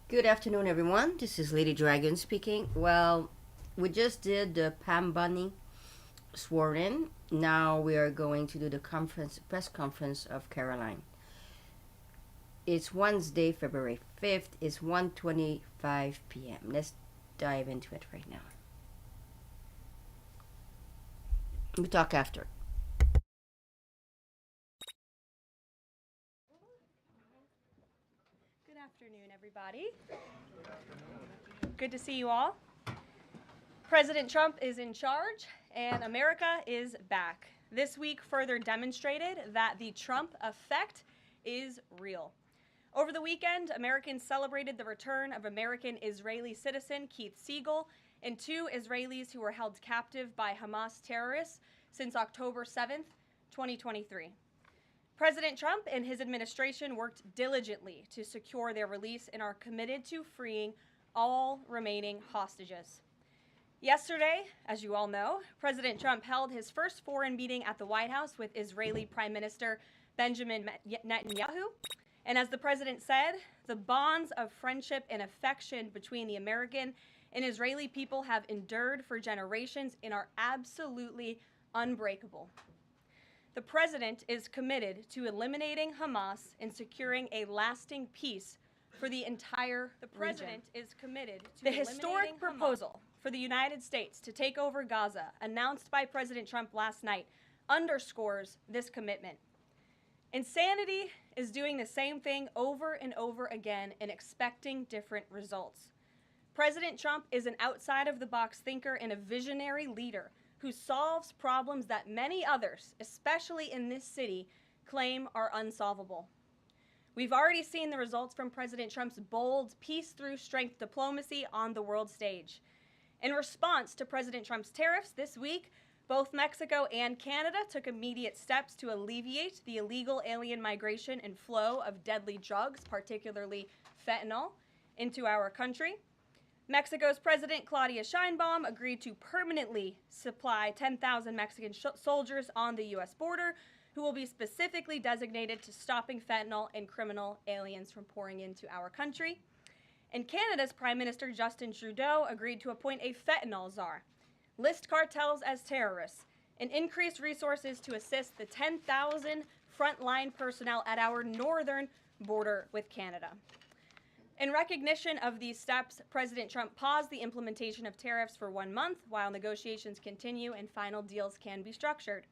Good afternoon, everyone. This is LadyDragon speaking. Well, we just did the Pam Bunny sworn in. Now we are going to do the press conference of Karoline. It's Wednesday, February 5th. It's 1:25 p.m. Let's dive into it right now. We talk after. Good afternoon, everybody. Good to see you all. President Trump is in charge, and America is back. This week further demonstrated that the Trump effect is real. Over the weekend, Americans celebrated the return of American-Israeli citizen Keith Siegel and two Israelis who were held captive by Hamas terrorists since October 7th, 2023. President Trump and his administration worked diligently to secure their release and are committed to freeing all remaining hostages. Yesterday, as you all know, President Trump held his first foreign meeting at the White House with Israeli Prime Minister Benjamin Netanyahu. And as the president said, the bonds of friendship and affection between the American and Israeli people have endured for generations and are absolutely unbreakable. The president is committed to eliminating Hamas and securing a lasting peace for the entire region. The president is committed to the historic proposal for the United States to take over Gaza, announced by President Trump last night, underscores this commitment. Insanity is doing the same thing over and over again and expecting different results. President Trump is an outside-of-the-box thinker and a visionary leader who solves problems that many others, especially in this city, claim are unsolvable. We've already seen the results from President Trump's bold peace-through-strength diplomacy on the world stage. In response to President Trump's tariffs this week, both Mexico and Canada took immediate steps to alleviate the illegal alien migration and flow of deadly drugs, particularly fentanyl, into our country. Mexico's President Claudia Sheinbaum agreed to permanently supply 10,000 Mexican soldiers on the U.S. border who will be specifically designated to stopping fentanyl and criminal aliens from pouring into our country. And Canada's Prime Minister Justin Trudeau agreed to appoint a fentanyl czar, list cartels as terrorists, and increase resources to assist the 10,000 frontline personnel at our northern border with Canada. In recognition of these steps, President Trump paused the implementation of tariffs for 1 month while negotiations continue and final deals can be structured.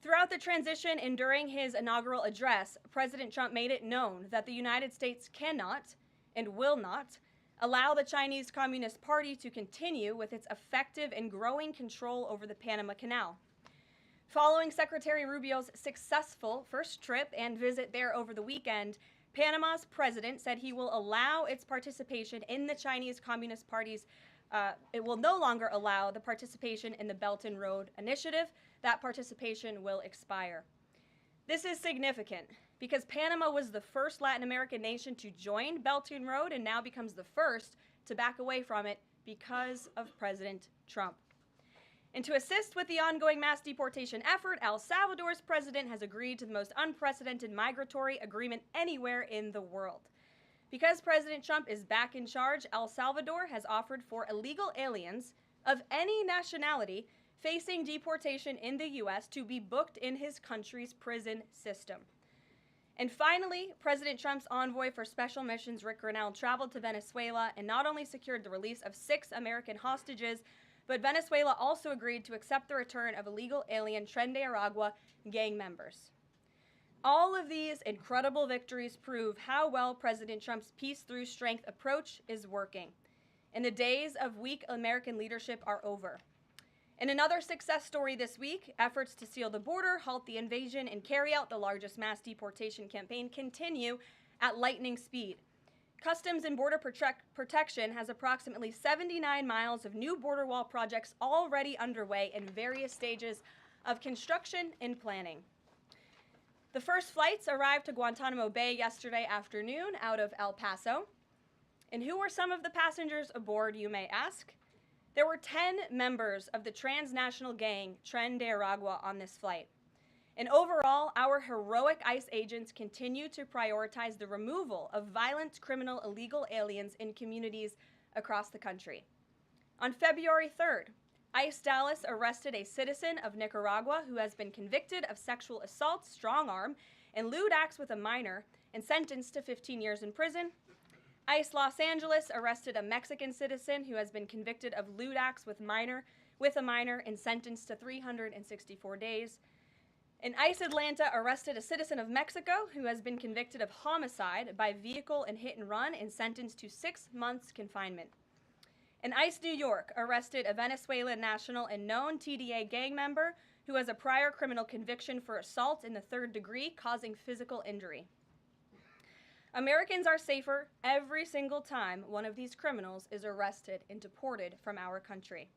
Throughout the transition and during his inaugural address, President Trump made it known that the United States cannot and will not allow the Chinese Communist Party to continue with its effective and growing control over the Panama Canal. Following Secretary Rubio's successful first trip and visit there over the weekend, Panama's president said he will allow its participation in the Chinese Communist Party's, it will no longer allow the participation in the Belt and Road Initiative. That participation will expire. This is significant because Panama was the first Latin American nation to join Belt and Road and now becomes the first to back away from it because of President Trump. And to assist with the ongoing mass deportation effort, El Salvador's president has agreed to the most unprecedented migratory agreement anywhere in the world. Because President Trump is back in charge, El Salvador has offered for illegal aliens of any nationality facing deportation in the U.S. to be booked in his country's prison system. And finally, President Trump's envoy for special missions, Rick Grenell, traveled to Venezuela and not only secured the release of 6 American hostages, but Venezuela also agreed to accept the return of illegal alien Tren de Aragua gang members. All of these incredible victories prove how well President Trump's peace-through-strength approach is working. And the days of weak American leadership are over. In another success story this week, efforts to seal the border, halt the invasion, and carry out the largest mass deportation campaign continue at lightning speed. Customs and Border Protection has approximately 79 miles of new border wall projects already underway in various stages of construction and planning. The first flights arrived to Guantanamo Bay yesterday afternoon out of El Paso. And who were some of the passengers aboard, you may ask? There were 10 members of the transnational gang Tren de Aragua on this flight. And overall, our heroic ICE agents continue to prioritize the removal of violent, criminal, illegal aliens in communities across the country. On February 3rd, ICE Dallas arrested a citizen of Nicaragua who has been convicted of sexual assault, strong arm, and lewd acts with a minor and sentenced to 15 years in prison. ICE Los Angeles arrested a Mexican citizen who has been convicted of lewd acts with a minor and sentenced to 364 days. And ICE Atlanta arrested a citizen of Mexico who has been convicted of homicide by vehicle and hit and run and sentenced to 6 months confinement. And ICE New York arrested a Venezuelan national and known TDA gang member who has a prior criminal conviction for assault in the 3rd degree causing physical injury. Americans are safer every single time one of these criminals is arrested and deported from our country.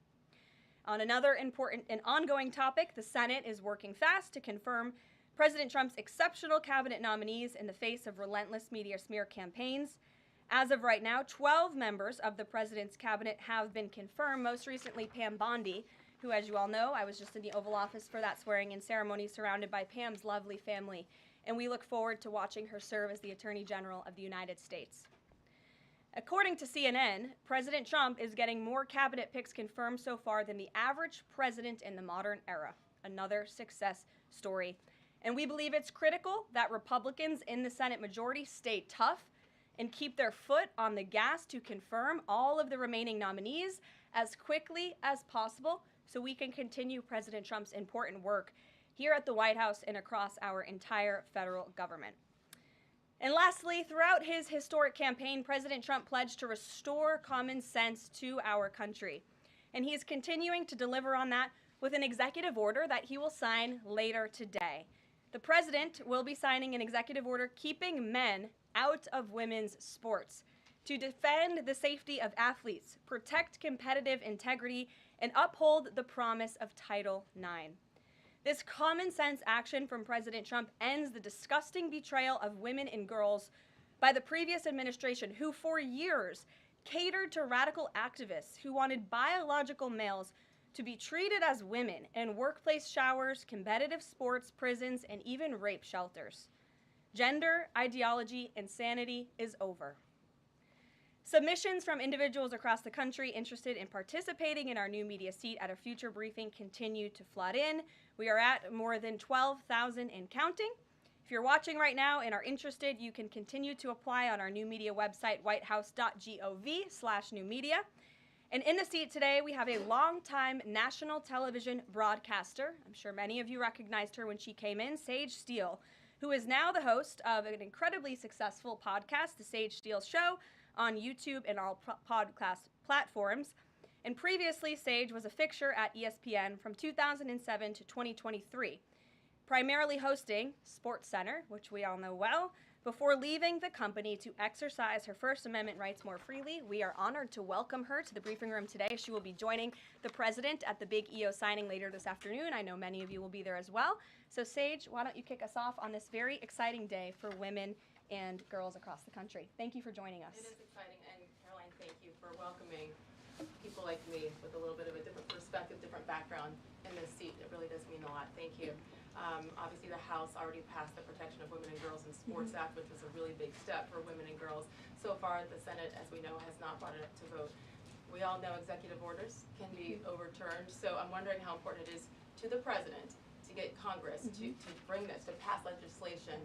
On another important and ongoing topic, the Senate is working fast to confirm President Trump's exceptional cabinet nominees in the face of relentless media smear campaigns. As of right now, 12 members of the president's cabinet have been confirmed, most recently Pam Bondi, who, as you all know, I was just in the Oval Office for that swearing-in ceremony surrounded by Pam's lovely family, and we look forward to watching her serve as the Attorney General of the United States. According to CNN, President Trump is getting more cabinet picks confirmed so far than the average president in the modern era. Another success story. And we believe it's critical that Republicans in the Senate majority stay tough and keep their foot on the gas to confirm all of the remaining nominees as quickly as possible so we can continue President Trump's important work here at the White House and across our entire federal government. And lastly, throughout his historic campaign, President Trump pledged to restore common sense to our country. And he is continuing to deliver on that with an executive order that he will sign later today. The president will be signing an executive order keeping men out of women's sports to defend the safety of athletes, protect competitive integrity, and uphold the promise of Title IX. This common sense action from President Trump ends the disgusting betrayal of women and girls by the previous administration, who for years catered to radical activists who wanted biological males to be treated as women in workplace showers, competitive sports, prisons, and even rape shelters. Gender, ideology, insanity is over. Submissions from individuals across the country interested in participating in our new media seat at a future briefing continue to flood in. We are at more than 12,000 and counting. If you're watching right now and are interested, you can continue to apply on our new media website, whitehouse.gov/newmedia. And in the seat today, we have a longtime national television broadcaster. I'm sure many of you recognized her when she came in, Sage Steele, who is now the host of an incredibly successful podcast, The Sage Steele Show, on YouTube and all podcast platforms. And previously, Sage was a fixture at ESPN from 2007 to 2023, primarily hosting SportsCenter, which we all know well, before leaving the company to exercise her First Amendment rights more freely. We are honored to welcome her to the briefing room today. She will be joining the president at the big EO signing later this afternoon. I know many of you will be there as well. So Sage, why don't you kick us off on this very exciting day for women and girls across the country. Thank you for joining us. It is exciting, and Karoline, thank you for welcoming people like me with a little bit of a different perspective, different background in this seat. It really does mean a lot. Thank you. Obviously, the House already passed the Protection of Women and Girls in Sports Act, which was a really big step for women and girls. So far, the Senate, as we know, has not brought it up to vote. We all know executive orders can be overturned, so I'm wondering how important it is to the president to get Congress to bring this, to pass legislation.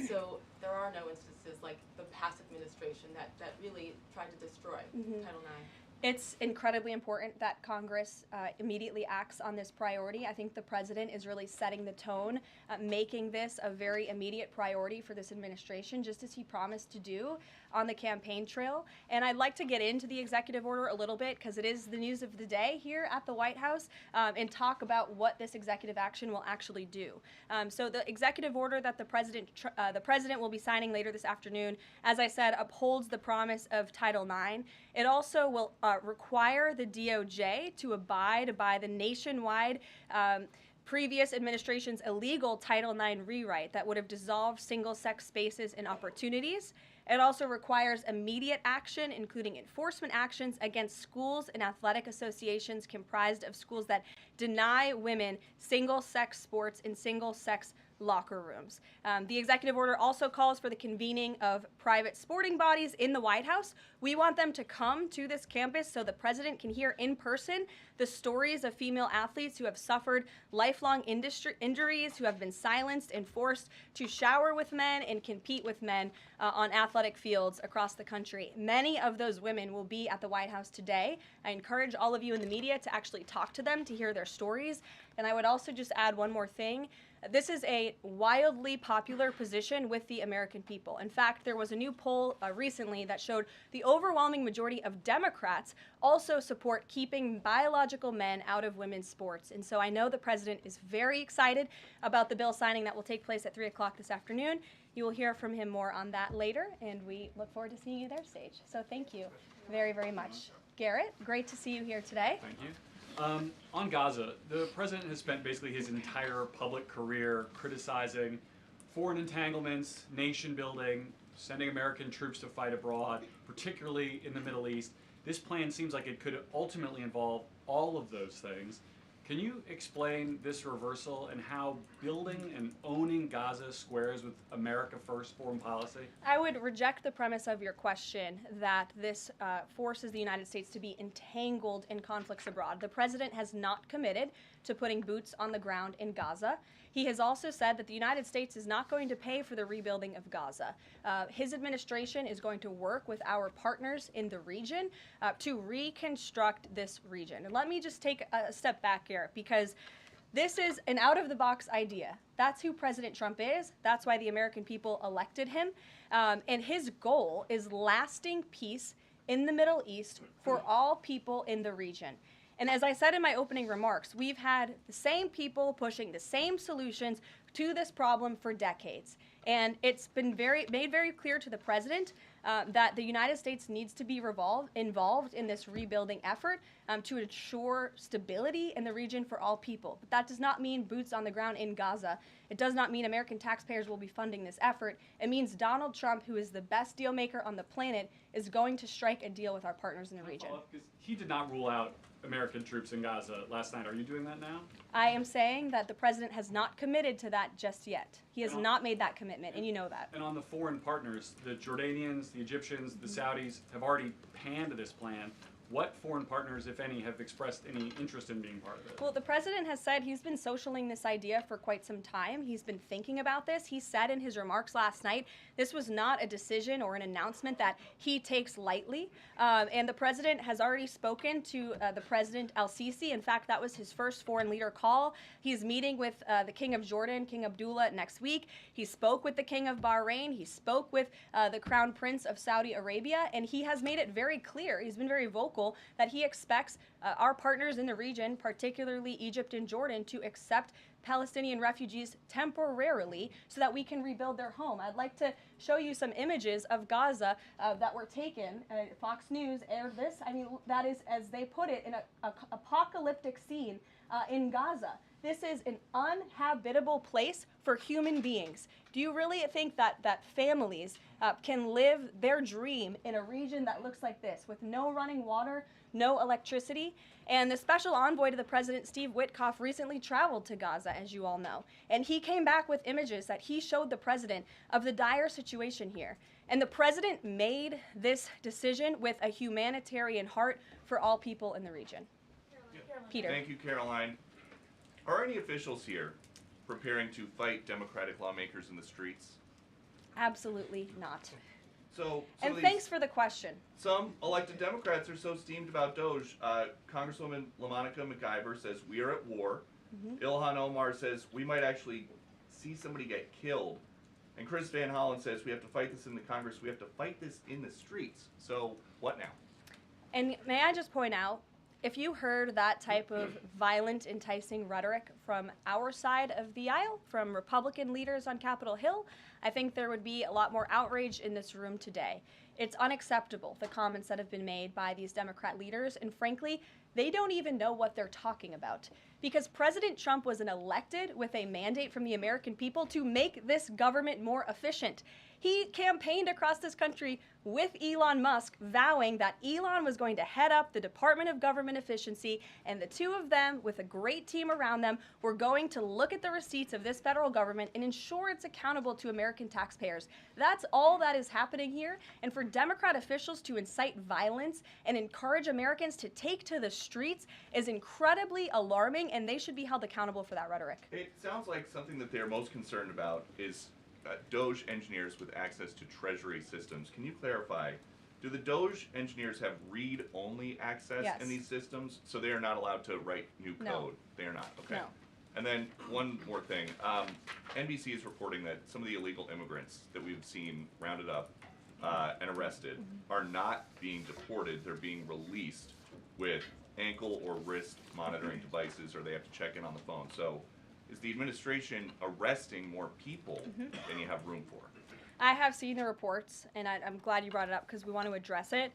So there are no instances like the past administration that really tried to destroy Title IX. It's incredibly important that Congress immediately acts on this priority. I think the president is really setting the tone, making this a very immediate priority for this administration, just as he promised to do on the campaign trail. And I'd like to get into the executive order a little bit, because it is the news of the day here at the White House, and talk about what this executive action will actually do. So the executive order that the president will be signing later this afternoon, as I said, upholds the promise of Title IX. It also will require the DOJ to abide by the nationwide previous administration's illegal Title IX rewrite that would have dissolved single-sex spaces and opportunities. It also requires immediate action, including enforcement actions against schools and athletic associations comprised of schools that deny women single-sex sports in single-sex locker rooms. The executive order also calls for the convening of private sporting bodies in the White House. We want them to come to this campus so the president can hear in person the stories of female athletes who have suffered lifelong injuries, who have been silenced and forced to shower with men and compete with men on athletic fields across the country. Many of those women will be at the White House today. I encourage all of you in the media to actually talk to them, to hear their stories. And I would also just add one more thing. This is a wildly popular position with the American people. In fact, there was a new poll recently that showed the overwhelming majority of Democrats also support keeping biological men out of women's sports. And so I know the president is very excited about the bill signing that will take place at 3 o'clock this afternoon. You will hear from him more on that later, and we look forward to seeing you there, Stage. So thank you very, very much. Garrett, great to see you here today. Thank you. On Gaza, the president has spent basically his entire public career criticizing foreign entanglements, nation building, sending American troops to fight abroad, particularly in the Middle East. This plan seems like it could ultimately involve all of those things. Can you explain this reversal and how building and owning Gaza squares with America First foreign policy? I would reject the premise of your question that this forces the United States to be entangled in conflicts abroad. The president has not committed to putting boots on the ground in Gaza. He has also said that the United States is not going to pay for the rebuilding of Gaza. His administration is going to work with our partners in the region to reconstruct this region. And let me just take a step back here, because this is an out-of-the-box idea. That's who President Trump is. That's why the American people elected him. And his goal is lasting peace in the Middle East for all people in the region. And as I said in my opening remarks, we've had the same people pushing the same solutions to this problem for decades. And it's been made very clear to the president that the United States needs to be involved in this rebuilding effort to ensure stability in the region for all people. But that does not mean boots on the ground in Gaza. It does not mean American taxpayers will be funding this effort. It means Donald Trump, who is the best deal maker on the planet, is going to strike a deal with our partners in the region. He did not rule out American troops in Gaza last night. Are you doing that now? I am saying that the president has not committed to that just yet. He has not made that commitment, and you know that. And on the foreign partners, the Jordanians, the Egyptians, the Saudis have already panned this plan. What foreign partners, if any, have expressed any interest in being part of it? Well, the president has said he's been socialing this idea for quite some time. He's been thinking about this. He said in his remarks last night, this was not a decision or an announcement that he takes lightly. And the president has already spoken to the President al-Sisi. In fact, that was his first foreign leader call. He's meeting with the King of Jordan, King Abdullah, next week. He spoke with the King of Bahrain. He spoke with the Crown Prince of Saudi Arabia. And he has made it very clear, he's been very vocal, that he expects our partners in the region, particularly Egypt and Jordan, to accept Palestinian refugees temporarily so that we can rebuild their home. I'd like to show you some images of Gaza that were taken. Fox News aired this. I mean, that is, as they put it, an apocalyptic scene in Gaza. This is an uninhabitable place for human beings. Do you really think that families can live their dream in a region that looks like this, with no running water, no electricity? And the special envoy to the president, Steve Witkoff, recently traveled to Gaza, as you all know. And he came back with images that he showed the president of the dire situation here. And the president made this decision with a humanitarian heart for all people in the region. Peter. Thank you, Caroline. Are any officials here preparing to fight Democratic lawmakers in the streets? Absolutely not. So and thanks for the question. Some elected Democrats are so steamed about Doge. Congresswoman LaMonica McIver says we are at war. Ilhan Omar says we might actually see somebody get killed. And Chris Van Hollen says we have to fight this in the Congress. We have to fight this in the streets. So what now? And may I just point out, if you heard that type of violent, enticing rhetoric from our side of the aisle, from Republican leaders on Capitol Hill, I think there would be a lot more outrage in this room today. It's unacceptable, the comments that have been made by these Democrat leaders, and frankly, they don't even know what they're talking about. Because President Trump was elected with a mandate from the American people to make this government more efficient. He campaigned across this country with Elon Musk, vowing that Elon was going to head up the Department of Government Efficiency, and the two of them, with a great team around them, were going to look at the receipts of this federal government and ensure it's accountable to American taxpayers. That's all that is happening here, and for Democrat officials to incite violence and encourage Americans to take to the streets is incredibly alarming, and they should be held accountable for that rhetoric. It sounds like something that they're most concerned about is Doge engineers with access to Treasury systems. Can you clarify, do the Doge engineers have read-only access Yes. in these systems, so they are not allowed to write new code? No. They are not, okay. No. And then one more thing, NBC is reporting that some of the illegal immigrants that we've seen rounded up and arrested are not being deported, they're being released with ankle or wrist monitoring devices, or they have to check in on the phone. So is the administration arresting more people than you have room for? I have seen the reports, and I'm glad you brought it up because we want to address it.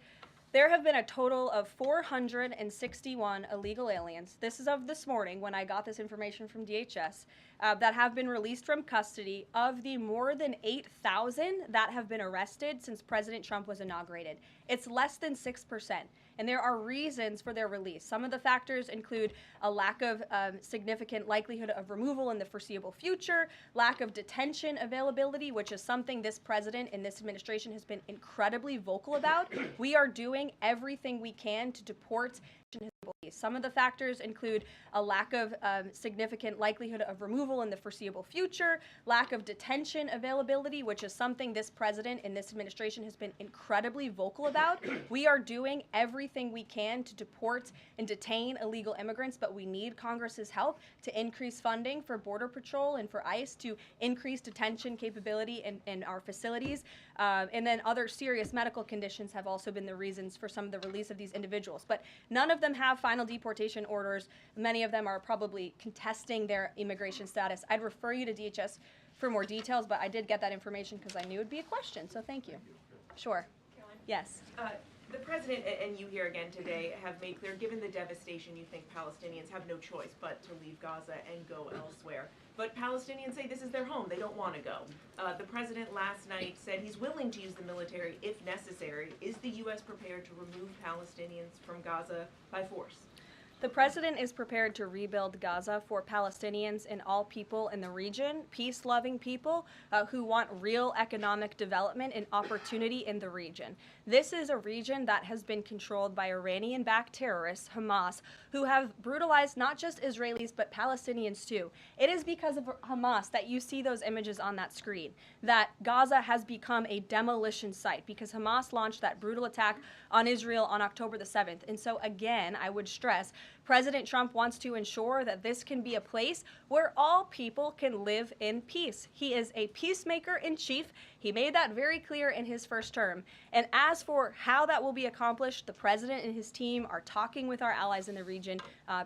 There have been a total of 461 illegal aliens. This is of this morning when I got this information from DHS that have been released from custody. Of the more than 8,000 that have been arrested since President Trump was inaugurated, it's less than 6%. And there are reasons for their release. Some of the factors include a lack of significant likelihood of removal in the foreseeable future, lack of detention availability, which is something this president and this administration has been incredibly vocal about. We are doing everything we can to deport his employees. Some of the factors include a lack of significant likelihood of removal in the foreseeable future, lack of detention availability, which is something this president and this administration has been incredibly vocal about. We are doing everything we can to deport and detain illegal immigrants, but we need Congress's help to increase funding for Border Patrol and for ICE to increase detention capability in our facilities. And then other serious medical conditions have also been the reasons for some of the release of these individuals. But none of them have final deportation orders. Many of them are probably contesting their immigration status. I'd refer you to DHS for more details, but I did get that information because I knew it would be a question, so thank you. Sure. Caroline? Yes. The president and you here again today have made clear, given the devastation, you think Palestinians have no choice but to leave Gaza and go elsewhere. But Palestinians say this is their home. They don't want to go. The president last night said he's willing to use the military if necessary. Is the U.S. prepared to remove Palestinians from Gaza by force? The president is prepared to rebuild Gaza for Palestinians and all people in the region, peace-loving people who want real economic development and opportunity in the region. This is a region that has been controlled by Iranian-backed terrorists, Hamas, who have brutalized not just Israelis but Palestinians too. It is because of Hamas that you see those images on that screen, that Gaza has become a demolition site because Hamas launched that brutal attack on Israel on October the 7th. And so again, I would stress, President Trump wants to ensure that this can be a place where all people can live in peace. He is a peacemaker in chief. He made that very clear in his first term. And as for how that will be accomplished, the president and his team are talking with our allies in the region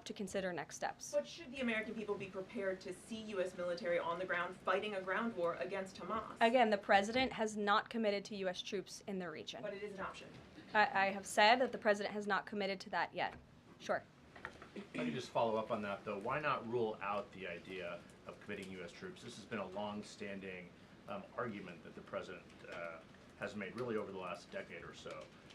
to consider next steps. But should the American people be prepared to see U.S. military on the ground fighting a ground war against Hamas? Again, the president has not committed to U.S. troops in the region. But it is an option. I have said that the president has not committed to that yet. Sure. If I could just follow up on that, though, why not rule out the idea of committing U.S. troops? This has been a long-standing argument that the president has made really over the last decade or so,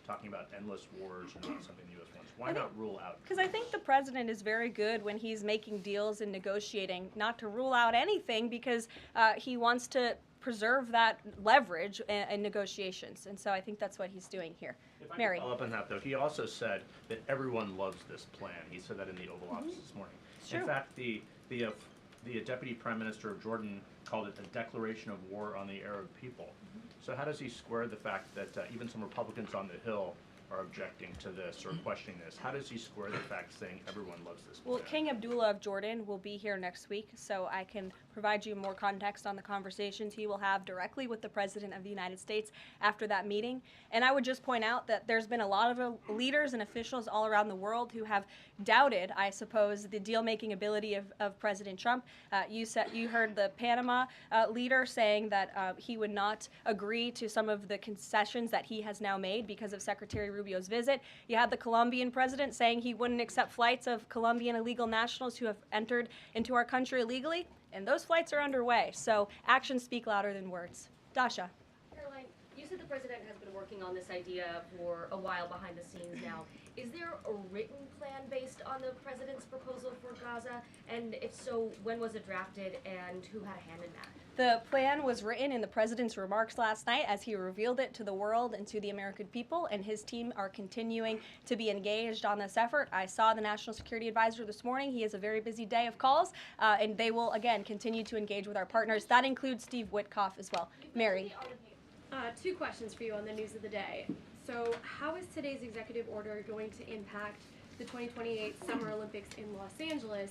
talking about endless wars and not something the U.S. wants. Why not rule out? Because I think the president is very good when he's making deals and negotiating, not to rule out anything because he wants to preserve that leverage in negotiations. And so I think that's what he's doing here. If I Mary. could follow up on that, though, he also said that everyone loves this plan. He said that in the Oval Office this morning. It's In true. fact, the Deputy Prime Minister of Jordan called it a declaration of war on the Arab people. So how does he square the fact that even some Republicans on the Hill are objecting to this or questioning this? How does he square the fact saying everyone loves this plan? Well, King Abdullah of Jordan will be here next week, so I can provide you more context on the conversations he will have directly with the President of the United States after that meeting. And I would just point out that there's been a lot of leaders and officials all around the world who have doubted, I suppose, the deal-making ability of President Trump. You heard the Panama leader saying that he would not agree to some of the concessions that he has now made because of Secretary Rubio's visit. You had the Colombian president saying he wouldn't accept flights of Colombian illegal nationals who have entered into our country illegally, and those flights are underway. So actions speak louder than words. Dasha. the president has been working on this idea for a while behind the scenes now. Is there a written plan based on the president's proposal for Gaza? And if so, when was it drafted and who had a hand in that? The plan was written in the president's remarks last night as he revealed it to the world and to the American people, and his team are continuing to be engaged on this effort. I saw the National Security Advisor this morning. He has a very busy day of calls, and they will, again, continue to engage with our partners. That includes Steve Witkoff as well. Mary. Two questions for you on the news of the day. So how is today's executive order going to impact the 2028 Summer Olympics in Los Angeles?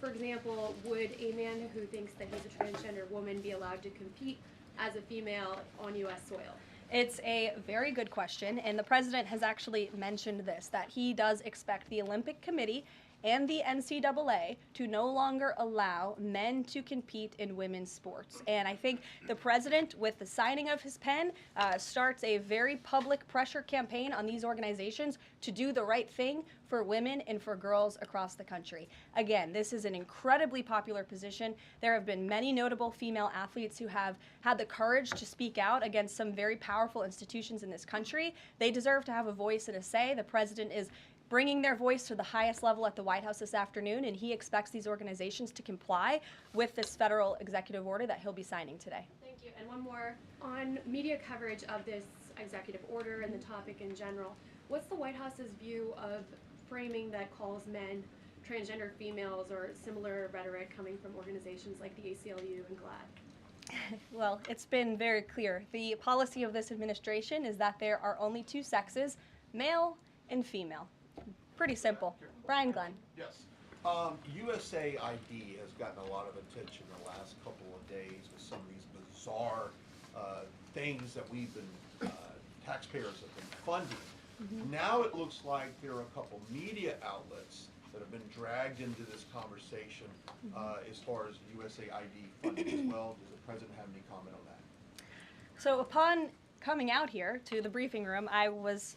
For example, would a man who thinks that he's a transgender woman be allowed to compete as a female on U.S. soil? It's a very good question, and the president has actually mentioned this, that he does expect the Olympic Committee and the NCAA to no longer allow men to compete in women's sports. And I think the president, with the signing of his pen, starts a very public pressure campaign on these organizations to do the right thing for women and for girls across the country. Again, this is an incredibly popular position. There have been many notable female athletes who have had the courage to speak out against some very powerful institutions in this country. They deserve to have a voice and a say. The president is bringing their voice to the highest level at the White House this afternoon, and he expects these organizations to comply with this federal executive order that he'll be signing today. Thank you. And one more, on media coverage of this executive order and the topic in general, what's the White House's view of framing that calls men transgender females or similar rhetoric coming from organizations like the ACLU and GLAAD? Well, it's been very clear. The policy of this administration is that there are only two sexes, male and female. Pretty simple. Brian Glenn. Yes. USAID has gotten a lot of attention the last couple of days with some of these bizarre things that we've been, taxpayers have been funding. Now it looks like there are a couple media outlets that have been dragged into this conversation as far as USAID funding as well. Does the president have any comment on that? So upon coming out here to the briefing room, I was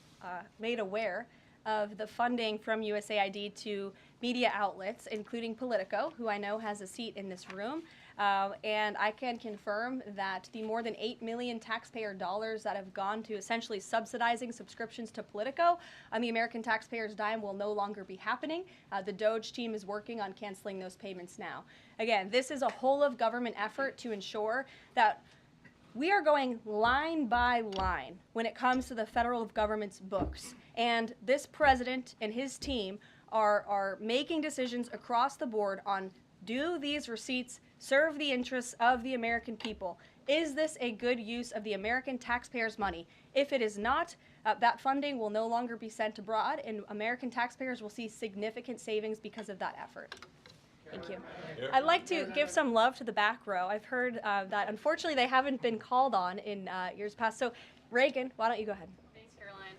made aware of the funding from USAID to media outlets, including Politico, who I know has a seat in this room. And I can confirm that the more than $8 million taxpayer dollars that have gone to essentially subsidizing subscriptions to Politico on the American taxpayers' dime will no longer be happening. The DOJ team is working on canceling those payments now. Again, this is a whole of government effort to ensure that we are going line by line when it comes to the federal government's books. And this president and his team are making decisions across the board on, do these receipts serve the interests of the American people? Is this a good use of the American taxpayers' money? If it is not, that funding will no longer be sent abroad, and American taxpayers will see significant savings because of that effort. Thank you. I'd like to give some love to the back row. I've heard that unfortunately they haven't been called on in years past. So Reagan, why don't you go ahead? Thanks, Caroline.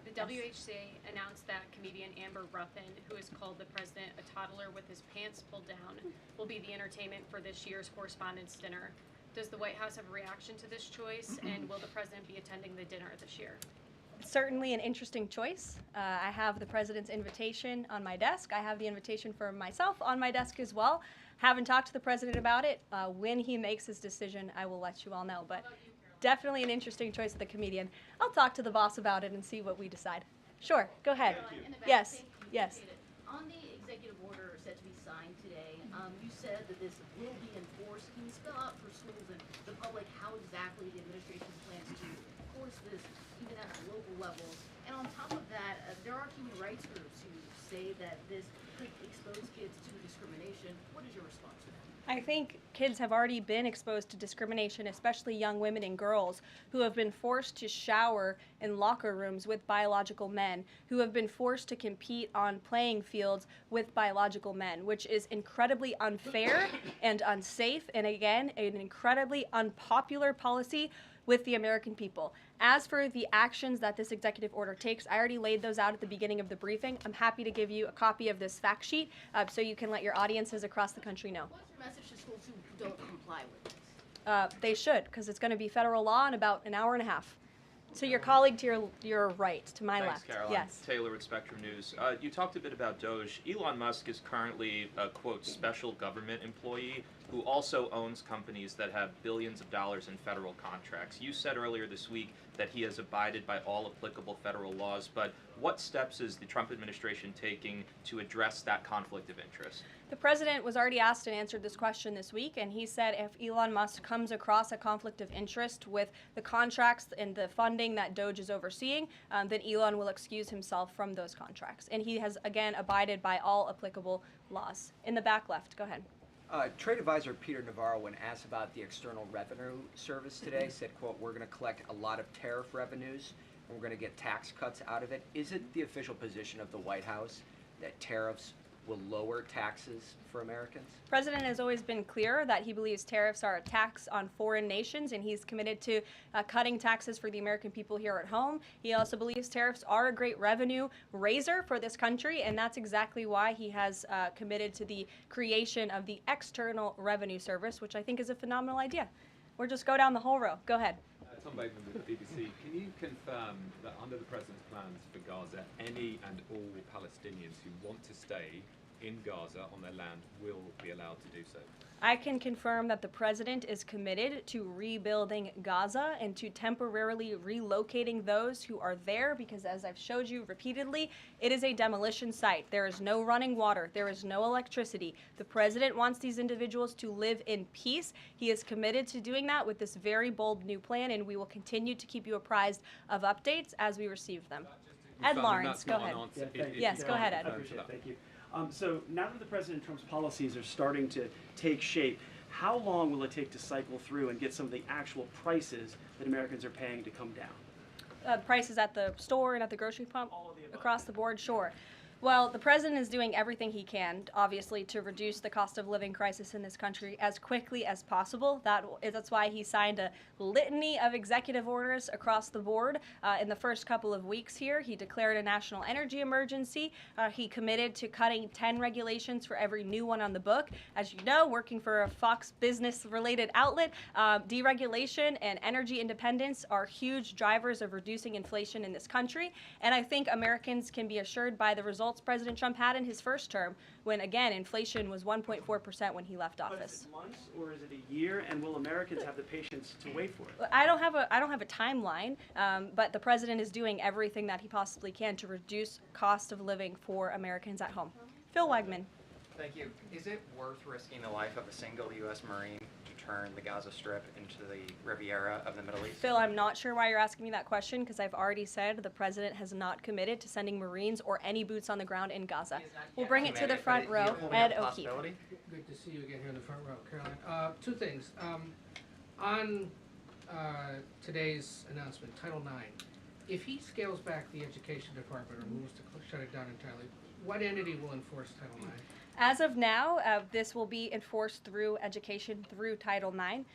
The WHC announced that comedian Amber Ruffin, who has called the president a toddler with his pants pulled down, will be the entertainment for this year's Correspondents' Dinner. Does the White House have a reaction to this choice, and will the president be attending the dinner this year? Certainly an interesting choice. I have the president's invitation on my desk. I have the invitation for myself on my desk as well. Haven't talked to the president about it. When he makes his decision, I will let you all know. But definitely an interesting choice of the comedian. I'll talk to the boss about it and see what we decide. Sure, go ahead. Yes, yes. On the executive order set to be signed today, you said that this will be enforced. Can you spell out for schools and the public how exactly the administration plans to enforce this, even at the local levels? And on top of that, there are human rights groups who say that this could expose kids to discrimination. What is your response to that? I think kids have already been exposed to discrimination, especially young women and girls who have been forced to shower in locker rooms with biological men, who have been forced to compete on playing fields with biological men, which is incredibly unfair and unsafe, and again, an incredibly unpopular policy with the American people. As for the actions that this executive order takes, I already laid those out at the beginning of the briefing. I'm happy to give you a copy of this fact sheet so you can let your audiences across the country know. What's your message to schools who don't comply with this? They should, because it's going to be federal law in about an hour and a half. So your colleague to your right, to my Thanks, left. Karoline. Yes. Taylor with Spectrum News. You talked a bit about Doge. Elon Musk is currently a, quote, special government employee who also owns companies that have billions of dollars in federal contracts. You said earlier this week that he has abided by all applicable federal laws, but what steps is the Trump administration taking to address that conflict of interest? The president was already asked and answered this question this week, and he said if Elon Musk comes across a conflict of interest with the contracts and the funding that Doge is overseeing, then Elon will excuse himself from those contracts. And he has, again, abided by all applicable laws. In the back left, go ahead. Trade advisor Peter Navarro, when asked about the External Revenue Service today, said, quote, we're going to collect a lot of tariff revenues and we're going to get tax cuts out of it. Is it the official position of the White House that tariffs will lower taxes for Americans? The president has always been clear that he believes tariffs are a tax on foreign nations, and he's committed to cutting taxes for the American people here at home. He also believes tariffs are a great revenue raiser for this country, and that's exactly why he has committed to the creation of the External Revenue Service, which I think is a phenomenal idea. Or just go down the whole row. Go ahead. Tom Bateman with the BBC. Can you confirm that under the President's plans for Gaza, any and all Palestinians who want to stay in Gaza on their land will be allowed to do so? I can confirm that the president is committed to rebuilding Gaza and to temporarily relocating those who are there because, as I've showed you repeatedly, it is a demolition site. There is no running water. There is no electricity. The president wants these individuals to live in peace. He is committed to doing that with this very bold new plan, and we will continue to keep you apprised of updates as we receive them. Ed Lawrence, go ahead. Yes, go ahead, Ed. I appreciate it. Thank you. So now that the President Trump's policies are starting to take shape, how long will it take to cycle through and get some of the actual prices that Americans are paying to come down? Prices at the store and at the grocery pump? Across the board, sure. Well, the president is doing everything he can, obviously, to reduce the cost of living crisis in this country as quickly as possible. That's why he signed a litany of executive orders across the board in the first couple of weeks here. He declared a national energy emergency. He committed to cutting 10 regulations for every new one on the book. As you know, working for a Fox Business-related outlet, deregulation and energy independence are huge drivers of reducing inflation in this country. And I think Americans can be assured by the results President Trump had in his first term, when again inflation was 1.4% when he left office. But is it months or is it a year? And will Americans have the patience to wait for it? I don't have a timeline, but the president is doing everything that he possibly can to reduce cost of living for Americans at home. Phil Wegman. Thank you. Is it worth risking the life of a single U.S. Marine to turn the Gaza Strip into the Riviera of the Middle East? Phil, I'm not sure why you're asking me that question because I've already said the president has not committed to sending Marines or any boots on the ground in Gaza. We'll bring it to the front row. Ed O'Keefe. Good to see you again here in the front row, Karoline. Two things. On today's announcement, Title IX, if he scales back the Education Department or moves to shut it down entirely, what entity will enforce Title IX? As of now, this will be enforced through education, through Title IX.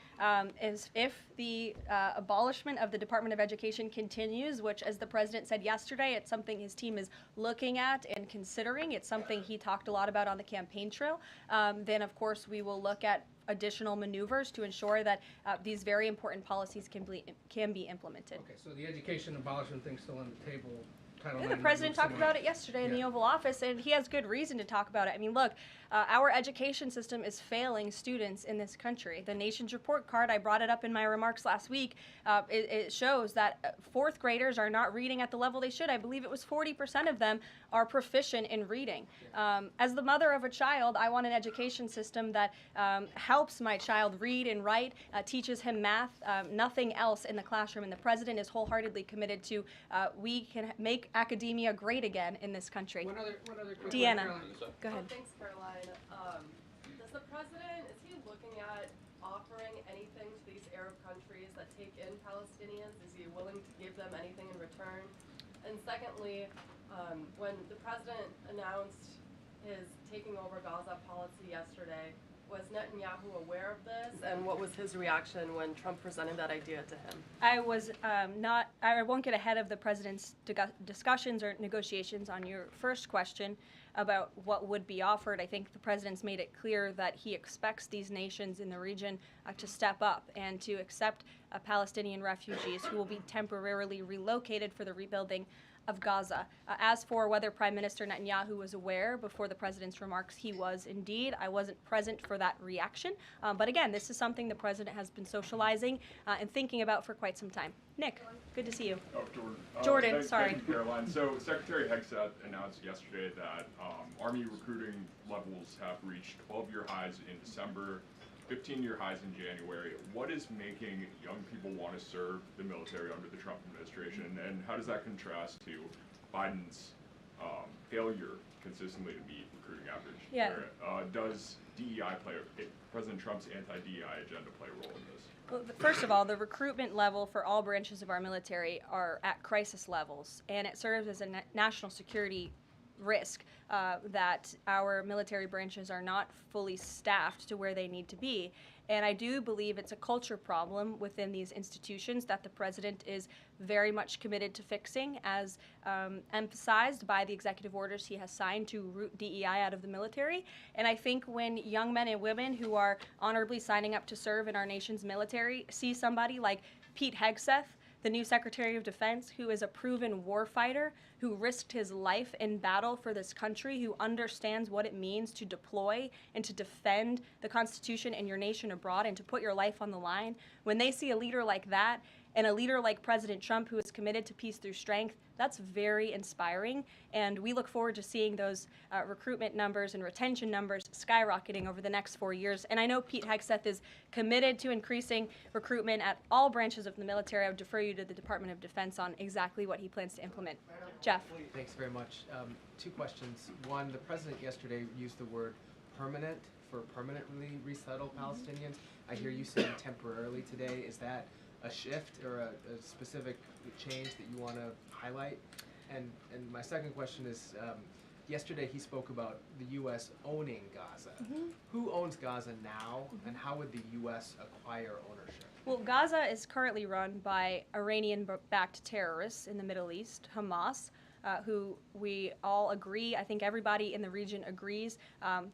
If the abolishment of the Department of Education continues, which, as the president said yesterday, it's something his team is looking at and considering. It's something he talked a lot about on the campaign trail. Then, of course, we will look at additional maneuvers to ensure that these very important policies can be implemented. Okay, so the education abolishment thing's still on the table. The president talked about it yesterday in the Oval Office, and he has good reason to talk about it. I mean, look, our education system is failing students in this country. The Nation's Report Card, I brought it up in my remarks last week, it shows that fourth graders are not reading at the level they should. I believe it was 40% of them are proficient in reading. As the mother of a child, I want an education system that helps my child read and write, teaches him math, nothing else in the classroom. And the president is wholeheartedly committed to we can make academia great again in this country. One other quick Deanna, one, go ahead. Thanks, Karoline. Does the president, is he looking at offering anything to these Arab countries that take in Palestinians? Is he willing to give them anything in return? And secondly, when the president announced his taking over Gaza policy yesterday, was Netanyahu aware of this, and what was his reaction when Trump presented that idea to him? I won't get ahead of the president's discussions or negotiations on your first question. about what would be offered. I think the president's made it clear that he expects these nations in the region to step up and to accept Palestinian refugees who will be temporarily relocated for the rebuilding of Gaza. As for whether Prime Minister Netanyahu was aware before the president's remarks, he was indeed. I wasn't present for that reaction. But again, this is something the president has been socializing and thinking about for quite some time. Nick, good to see you. Oh, Jordan. Jordan, sorry. Thank you, Caroline. So Secretary Hegseth announced yesterday that Army recruiting levels have reached 12-year highs in December, 15-year highs in January. What is making young people want to serve the military under the Trump administration, and how does that contrast to Biden's failure consistently to meet recruiting average? Yeah. Does DEI President Trump's anti-DEI agenda play a role in this? Well, first of all, the recruitment level for all branches of our military are at crisis levels, and it serves as a national security risk that our military branches are not fully staffed to where they need to be. And I do believe it's a culture problem within these institutions that the president is very much committed to fixing, as emphasized by the executive orders he has signed to root DEI out of the military. And I think when young men and women who are honorably signing up to serve in our nation's military see somebody like Pete Hegseth, the new Secretary of Defense, who is a proven warfighter, who risked his life in battle for this country, who understands what it means to deploy and to defend the Constitution and your nation abroad and to put your life on the line. When they see a leader like that and a leader like President Trump, who is committed to peace through strength, that's very inspiring. And we look forward to seeing those recruitment numbers and retention numbers skyrocketing over the next 4 years. And I know Pete Hegseth is committed to increasing recruitment at all branches of the military. I would defer you to the Department of Defense on exactly what he plans to implement. Jeff. Thanks very much. Two questions. One, the president yesterday used the word permanent for permanently resettle Palestinians. I hear you saying temporarily today. Is that a shift or a specific change that you want to highlight? And my second question is, yesterday he spoke about the U.S. owning Gaza. Who owns Gaza now, and how would the U.S. acquire ownership? Well, Gaza is currently run by Iranian-backed terrorists in the Middle East, Hamas, who we all agree, I think everybody in the region agrees,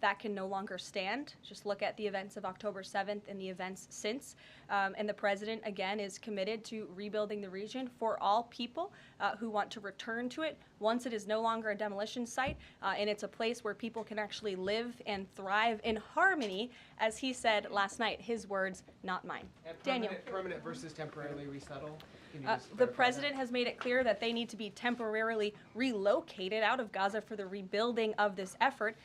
that can no longer stand. Just look at the events of October 7th and the events since. And the president, again, is committed to rebuilding the region for all people who want to return to it once it is no longer a demolition site, and it's a place where people can actually live and thrive in harmony, as he said last night, his words, not mine. Daniel. Permanent versus temporarily resettle? The president has made it clear that they need to be temporarily relocated out of Gaza for the rebuilding of this effort.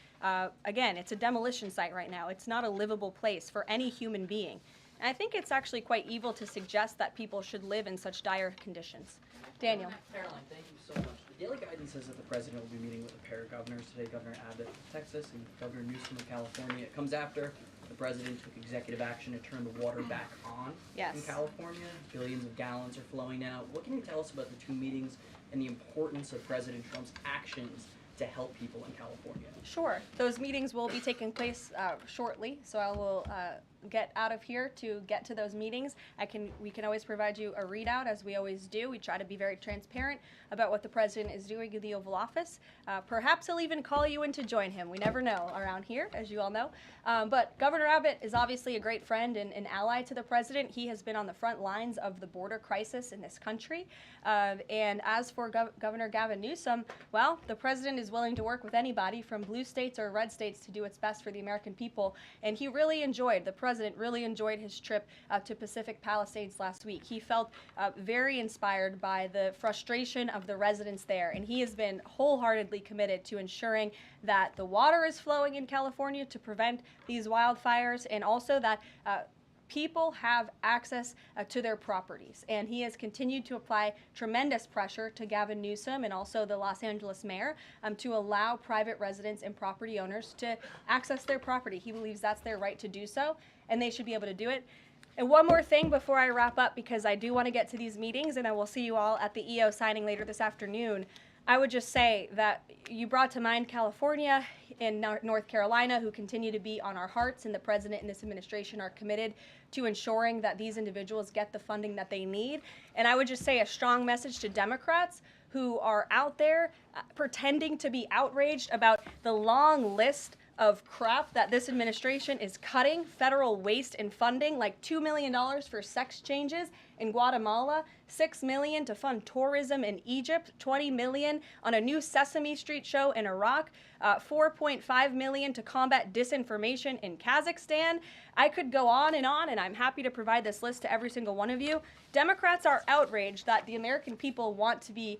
Again, it's a demolition site right now. It's not a livable place for any human being. And I think it's actually quite evil to suggest that people should live in such dire conditions. Daniel. Caroline, thank you so much. The daily guidance says that the president will be meeting with a pair of governors today, Governor Abbott of Texas and Governor Newsom of California. It comes after the president took executive action to turn the water back on in California. Billions of gallons are flowing now. What can you tell us about the two meetings and the importance of President Trump's actions to help people in California? Sure. Those meetings will be taking place shortly, so I will get out of here to get to those meetings. We can always provide you a readout, as we always do. We try to be very transparent about what the president is doing in the Oval Office. Perhaps he'll even call you in to join him. We never know around here, as you all know. But Governor Abbott is obviously a great friend and an ally to the president. He has been on the front lines of the border crisis in this country. And as for Governor Gavin Newsom, well, the president is willing to work with anybody from blue states or red states to do its best for the American people. And he really enjoyed, the president really enjoyed his trip to Pacific Palisades last week. He felt very inspired by the frustration of the residents there, and he has been wholeheartedly committed to ensuring that the water is flowing in California to prevent these wildfires, and also that people have access to their properties. And he has continued to apply tremendous pressure to Gavin Newsom and also the Los Angeles mayor to allow private residents and property owners to access their property. He believes that's their right to do so, and they should be able to do it. And one more thing before I wrap up, because I do want to get to these meetings, and I will see you all at the EO signing later this afternoon. I would just say that you brought to mind California and North Carolina, who continue to be on our hearts, and the president and this administration are committed to ensuring that these individuals get the funding that they need. And I would just say a strong message to Democrats who are out there pretending to be outraged about the long list of crap that this administration is cutting, federal waste and funding, like $2 million for sex changes in Guatemala, $6 million to fund tourism in Egypt, $20 million on a new Sesame Street show in Iraq, $4.5 million to combat disinformation in Kazakhstan. I could go on, and I'm happy to provide this list to every single one of you. Democrats are outraged that the American people want to be,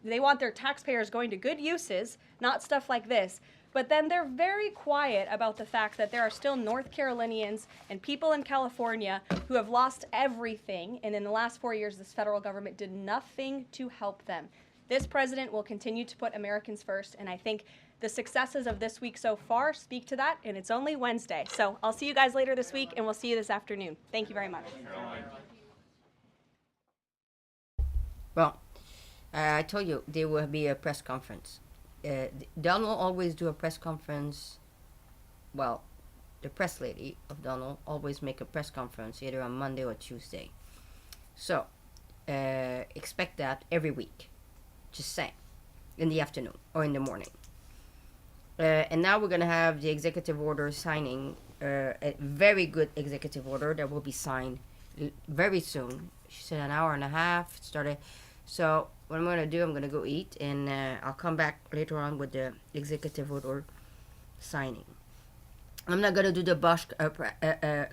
they want their taxpayers going to good uses, not stuff like this. But then they're very quiet about the fact that there are still North Carolinians and people in California who have lost everything, and in the last 4 years, this federal government did nothing to help them. This president will continue to put Americans first, and I think the successes of this week so far speak to that, and it's only Wednesday. So I'll see you guys later this week, and we'll see you this afternoon. Thank you very much. Well, I told you there will be a press conference. Donald always do a press conference. Well, the press lady of Donald always make a press conference either on Monday or Tuesday. So, expect that every week. Just saying. In the afternoon or in the morning. And now we're going to have the executive order signing, a very good executive order that will be signed very soon. She said an hour and a half. Started. So, what I'm going to do, I'm going to go eat, and I'll come back later on with the executive order signing. I'm not going to do the Bosch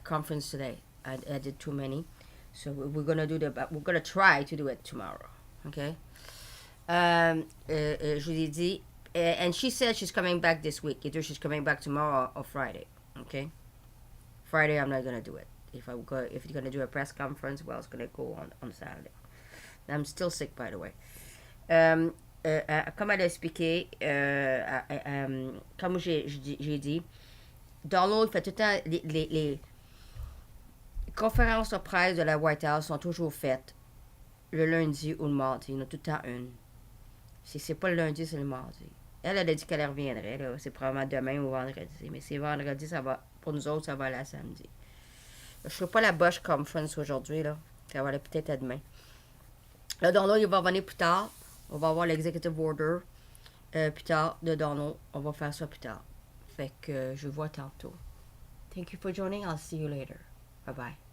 conference today. I did too many. So we're going to do we're going to try to do it tomorrow. Okay? Je vous ai dit, and she said she's coming back this week. Either she's coming back tomorrow or Friday. Okay? Friday, I'm not going to do it. If you're going to do a press conference, well, it's going to go on Saturday. I'm still sick, by the way. Comme elle a expliqué, comme j'ai dit, Donald fait tout le temps, les conférences de presse de la White House sont toujours faites le lundi ou le mardi. Il y en a tout le temps une. Si c'est pas le lundi, c'est le mardi. Elle a dit qu'elle reviendrait. Là. C'est probablement demain ou vendredi. Mais c'est vendredi, ça va. Pour nous autres, ça va aller à samedi. Je ne ferai pas la Bosch Conference aujourd'hui. Là. Ça va aller peut-être à demain. Là, Donald, il va revenir plus tard. On va avoir l'executive order plus tard de Donald. On va faire ça plus tard. Fait que je vous vois tantôt. Thank you for joining. I'll see you later. Bye-bye.